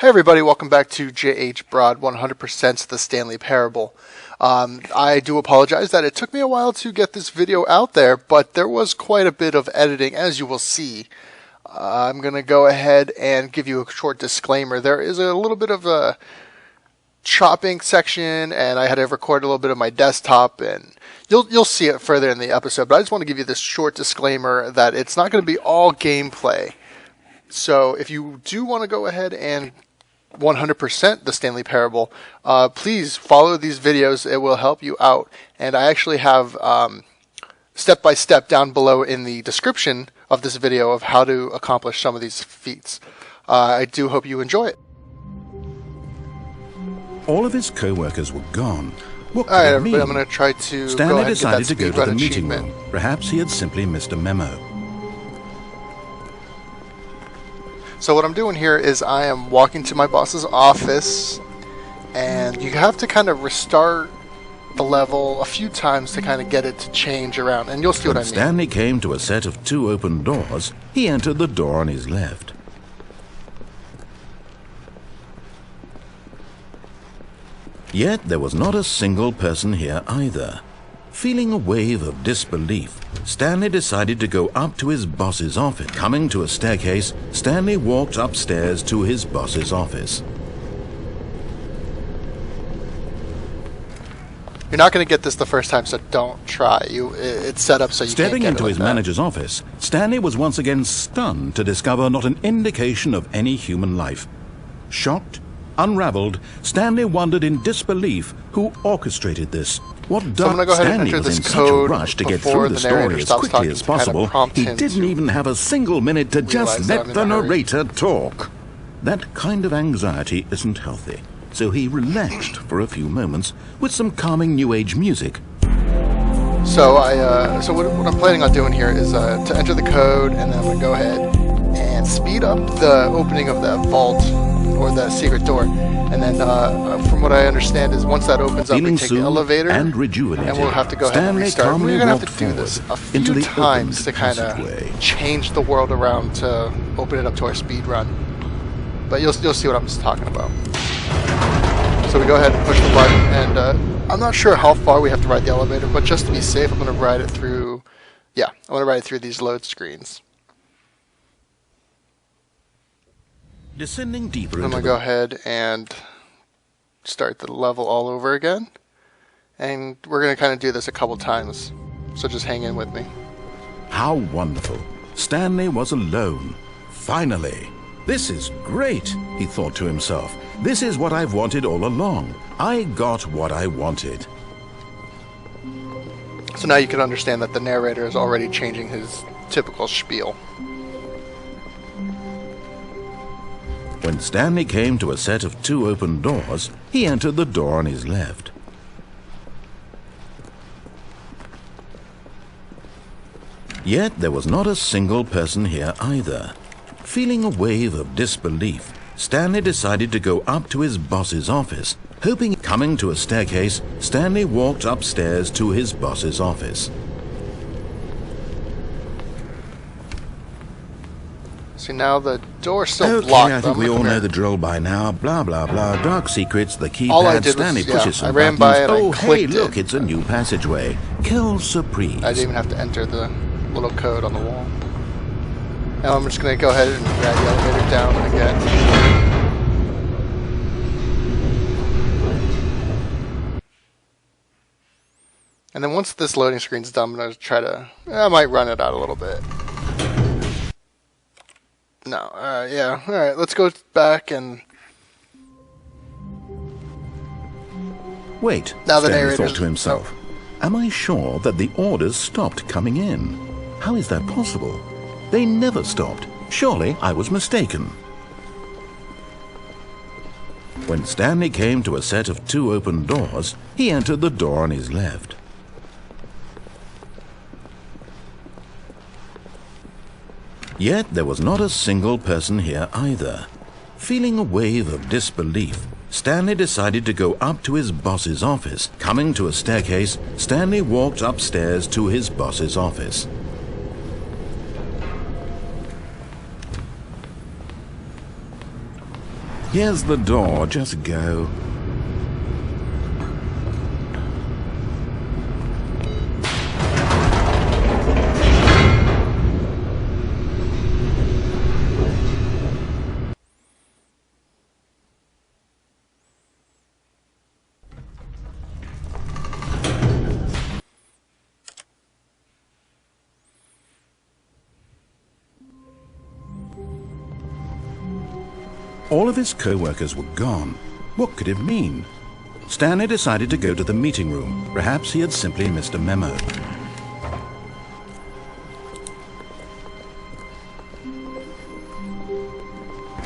Hey everybody, welcome back to JHBROD 100% the Stanley Parable. I do apologize that it took me a while to get this video out there, but there was quite a bit of editing, as you will see. I'm going to go ahead and give you a short disclaimer. There is a little bit of a chopping section, and I had to record a little bit of my desktop, and you'll see it further in the episode, but I just want to give you this short disclaimer that it's not going to be all gameplay. So if you do want to go ahead and 100% the Stanley Parable, please follow these videos. It will help you out. And I actually have step-by-step down below in the description of this video of how to accomplish some of these feats. I do hope you enjoy it. All of his co-workers were gone. What could Alright, it everybody, mean? I'm going to try to Stanley go ahead and get that decided to go to the speedrun meeting achievement. room. Perhaps he had simply missed a memo. So what I'm doing here is I am walking to my boss's office, and you have to kind of restart the level a few times to kind of get it to change around, and you'll see what I When mean. Stanley came to a set of 2 open doors, he entered the door on his left. Yet there was not a single person here either. Feeling a wave of disbelief, Stanley decided to go up to his boss's office. Coming to a staircase, Stanley walked upstairs to his boss's office. You're not going to get this the first time, so don't try. It's set up so you Stepping can't into get it his like that. manager's office, Stanley was once again stunned to discover not an indication of any human life. Shocked, unraveled, Stanley wondered in disbelief who orchestrated this. What So I'm dark going to go ahead and Stanley enter was this in such a code rush to get before through the the narrator story as stops quickly talking as to kind of possible. prompt He him didn't to even have a single minute to just realize that let I'm the in a hurry. narrator talk. That kind of anxiety isn't healthy, so he relaxed for a few moments with some calming New Age music. So what I'm planning on doing here is to enter the code, and then I'm going to go ahead and speed up the opening of the vault or the secret door. And then from what I understand is once that opens up, we Feeling take the soothed elevator, and rejuvenated, and we'll have to go ahead and Stanley restart. We're calmly going to have to walked do this a forward few into the times to opened kind of passageway. change the world around to open it up to our speed run. But you'll see what I'm talking about. So we go ahead and push the button, and I'm not sure how far we have to ride the elevator, but just to be safe, I'm going to ride it through. Yeah, I'm going to ride it through these load screens. Descending deeper I'm into going to go ahead and start the level all over again. And we're going to kind of do this a couple times. So just hang in with me. How wonderful. Stanley was alone. Finally. This is great, he thought to himself. This is what I've wanted all along. I got what I wanted. So now you can understand that the narrator is already changing his typical spiel. When Stanley came to a set of 2 open doors, he entered the door on his left. Yet there was not a single person here either. Feeling a wave of disbelief, Stanley decided to go up to his boss's office. Coming to a staircase, Stanley walked upstairs to his boss's office. See, now the door's still Okay, blocked. I but think we I'm all gonna know come the drill by now. Blah, blah, blah. Dark secrets, the All I keypad. did was, Stanley yeah, pushes some I ran buttons. by and I Oh, hey, clicked look, it. it's a new passageway. Kill surprise. here. I didn't even have to enter the little code on the wall. Now I'm just going to go ahead and drag the elevator down again. And then once this loading screen's done, I'm going to try to... I might run it out a little bit. No, yeah. Alright, let's go back and... Wait, Now the Stanley narrator's- thought to himself. Am I sure that the orders stopped coming in? How is that possible? They never stopped. Surely I was mistaken. When Stanley came to a set of 2 open doors, he entered the door on his left. Yet there was not a single person here either. Feeling a wave of disbelief, Stanley decided to go up to his boss's office. Coming to a staircase, Stanley walked upstairs to his boss's office. Here's the door, just go. All of his co-workers were gone. What could it mean? Stanley decided to go to the meeting room. Perhaps he had simply missed a memo.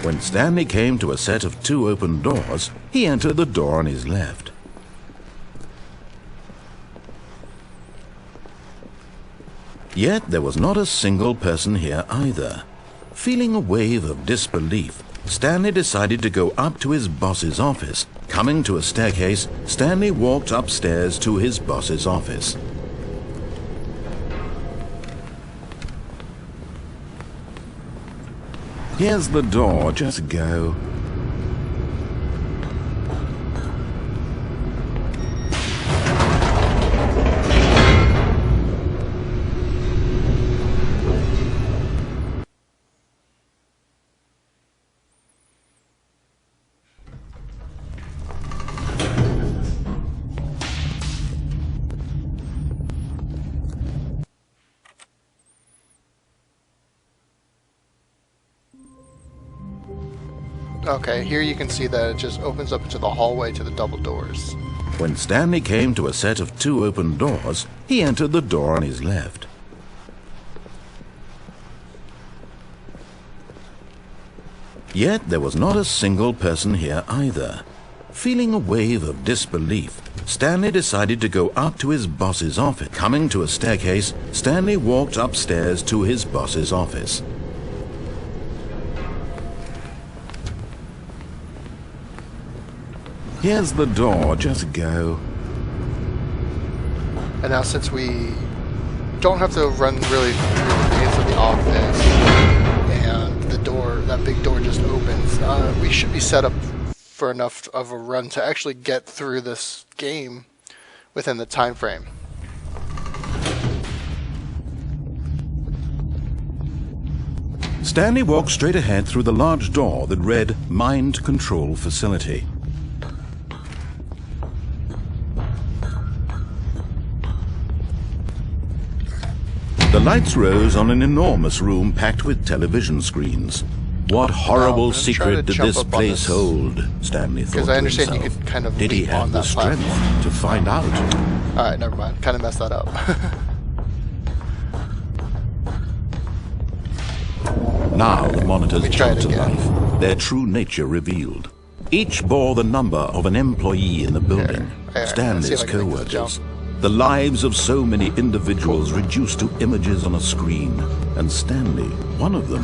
When Stanley came to a set of 2 open doors, he entered the door on his left. Yet there was not a single person here either. Feeling a wave of disbelief, Stanley decided to go up to his boss's office. Coming to a staircase, Stanley walked upstairs to his boss's office. Here's the door, just go. Okay, here you can see that it just opens up into the hallway to the double doors. When Stanley came to a set of 2 open doors, he entered the door on his left. Yet there was not a single person here either. Feeling a wave of disbelief, Stanley decided to go up to his boss's office. Coming to a staircase, Stanley walked upstairs to his boss's office. Here's the door, just go. And now since we don't have to run really through the maze of the office, and the door, that big door just opens, we should be set up for enough of a run to actually get through this game within the time frame. Stanley walked straight ahead through the large door that read Mind Control Facility. The lights rose on an enormous room packed with television screens. What horrible secret did this place hold? Stanley thought to himself. Because I understand you could kind of did he have the strength to find out? Alright, never mind. Kind of messed that up. Now the monitors jumped to life, their true nature revealed. Each bore the number of an employee in the building, Stanley's co-workers. The lives of so many individuals reduced to images on a screen, and Stanley, one of them,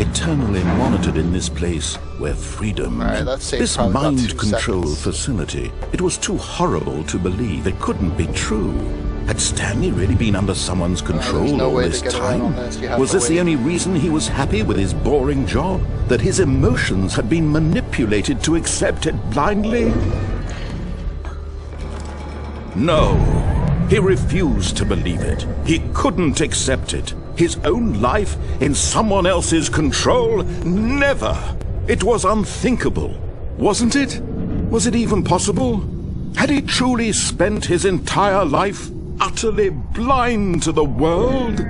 eternally monitored in this place where freedom, this mind control facility, it was too horrible to believe. It couldn't be true. Had Stanley really been under someone's control all this time? Was this the only reason he was happy with his boring job? That his emotions had been manipulated to accept it blindly? No. He refused to believe it. He couldn't accept it. His own life in someone else's control? Never! It was unthinkable. Wasn't it? Was it even possible? Had he truly spent his entire life utterly blind to the world?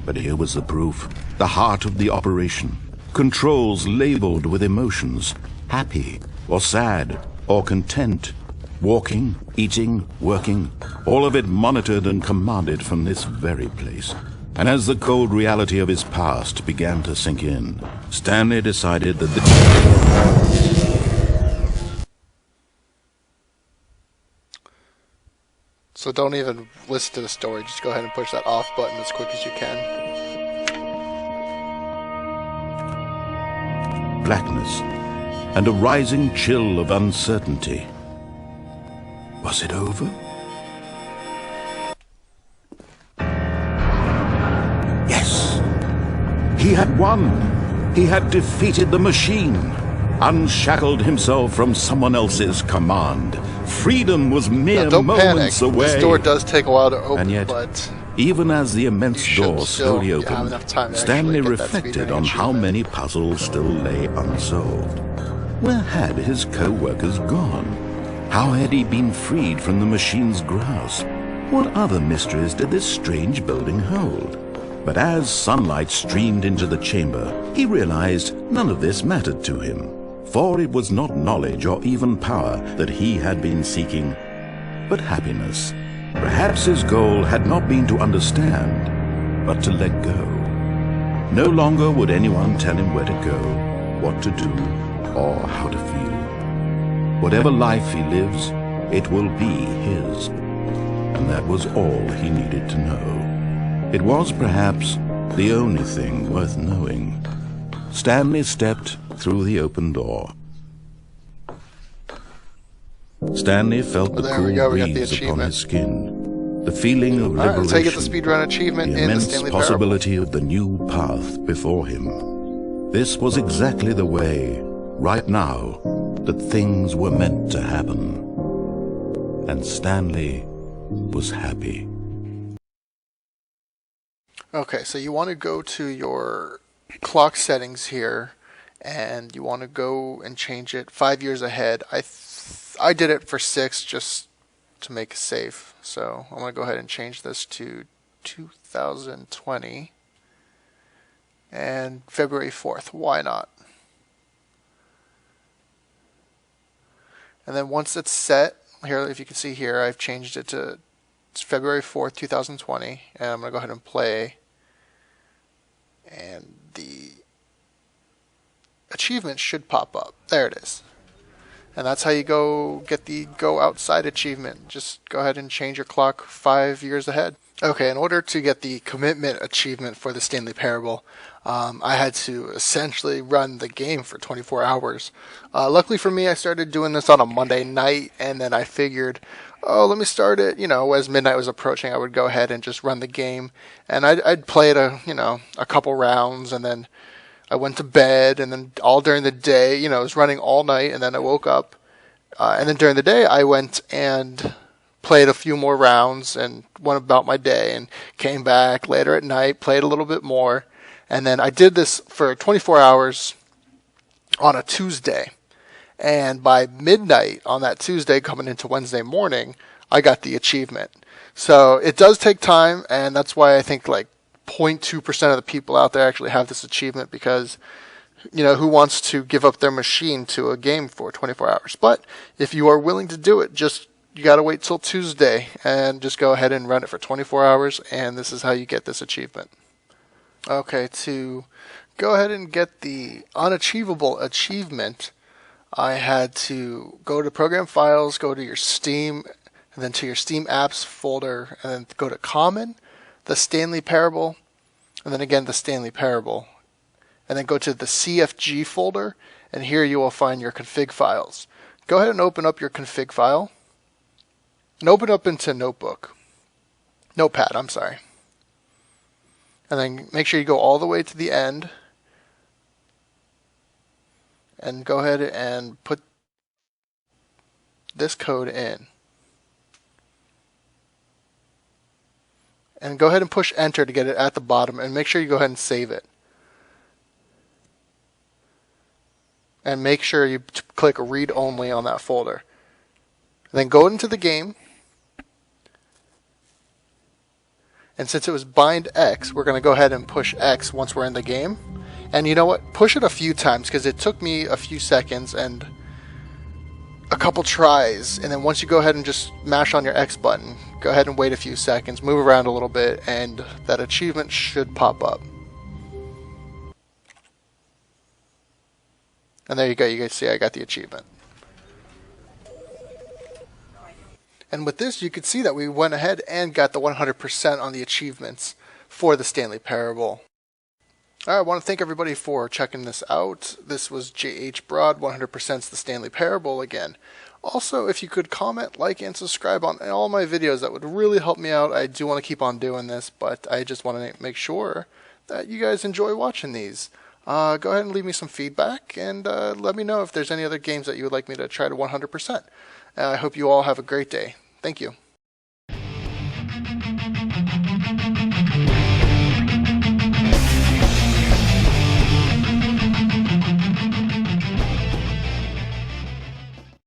But here was the proof. The heart of the operation. Controls labeled with emotions. Happy, or sad, or content. Walking, eating, working, all of it monitored and commanded from this very place. And as the cold reality of his past began to sink in, Stanley decided that So don't even listen to the story, just go ahead and push that off button as quick as you can. blackness and a rising chill of uncertainty. Was it over? Yes! He had won! He had defeated the machine! unshackled himself from someone else's command. Freedom was mere don't moments panic. away. This door does take a while to open, And yet, but even as the immense door still slowly have opened, enough time to Stanley actually get that reflected speedrunning on how achievement. many puzzles still lay unsolved. Where had his co-workers gone? How had he been freed from the machine's grasp? What other mysteries did this strange building hold? But as sunlight streamed into the chamber, he realized none of this mattered to him, for it was not knowledge or even power that he had been seeking, but happiness. Perhaps his goal had not been to understand, but to let go. No longer would anyone tell him where to go, what to do, or how to feel. Whatever life he lives, it will be his. And that was all he needed to know. It was perhaps the only thing worth knowing. Stanley stepped through the open door. Stanley felt the cool breeze upon his skin, the feeling of liberation, so you get the speedrun achievement the in the immense Stanley Parable. possibility of the new path before him. This was exactly the way, right now, that things were meant to happen. And Stanley was happy. Okay, so you want to go to your clock settings here, and you want to go and change it 5 years ahead. I did it for 6 just to make it safe. So I'm going to go ahead and change this to 2020 and February 4th. Why not? And then once it's set, here, if you can see here, I've changed it to February 4th, 2020, and I'm going to go ahead and play, and the achievement should pop up. There it is. And that's how you get the go outside achievement. Just go ahead and change your clock 5 years ahead. Okay, in order to get the commitment achievement for the Stanley Parable, I had to essentially run the game for 24 hours. Luckily for me, I started doing this on a Monday night, and then I figured, oh, let me start it. As midnight was approaching, I would go ahead and just run the game, and I'd play it a couple rounds, and then I went to bed, and then all during the day, it was running all night, and then I woke up, and then during the day, I went and played a few more rounds and went about my day, and came back later at night, played a little bit more. And then I did this for 24 hours on a Tuesday. And by midnight on that Tuesday, coming into Wednesday morning, I got the achievement. So it does take time, and that's why I think like 0.2% of the people out there actually have this achievement, because, who wants to give up their machine to a game for 24 hours? But if you are willing to do it, you got to wait till Tuesday and just go ahead and run it for 24 hours, and this is how you get this achievement. Okay, to go ahead and get the Unachievable achievement, I had to go to Program Files, go to your Steam, and then to your SteamApps folder, and then go to Common, the Stanley Parable, and then again the Stanley Parable, and then go to the CFG folder, and here you will find your config files. Go ahead and open up your config file, and open up into Notepad, I'm sorry. And then make sure you go all the way to the end, and go ahead and put this code in. And go ahead and push enter to get it at the bottom, and make sure you go ahead and save it. And make sure you click read only on that folder. Then go into the game. And since it was bind X, we're going to go ahead and push X once we're in the game. And you know what? Push it a few times, because it took me a few seconds and a couple tries. And then once you go ahead and just mash on your X button, go ahead and wait a few seconds, move around a little bit, and that achievement should pop up. And there you go. You guys see I got the achievement. And with this, you could see that we went ahead and got the 100% on the achievements for the Stanley Parable. Alright, I want to thank everybody for checking this out. This was JHBROD, 100% the Stanley Parable again. Also, if you could comment, like, and subscribe on all my videos, that would really help me out. I do want to keep on doing this, but I just want to make sure that you guys enjoy watching these. go ahead and leave me some feedback, and let me know if there's any other games that you would like me to try to 100%. I hope you all have a great day. Thank you.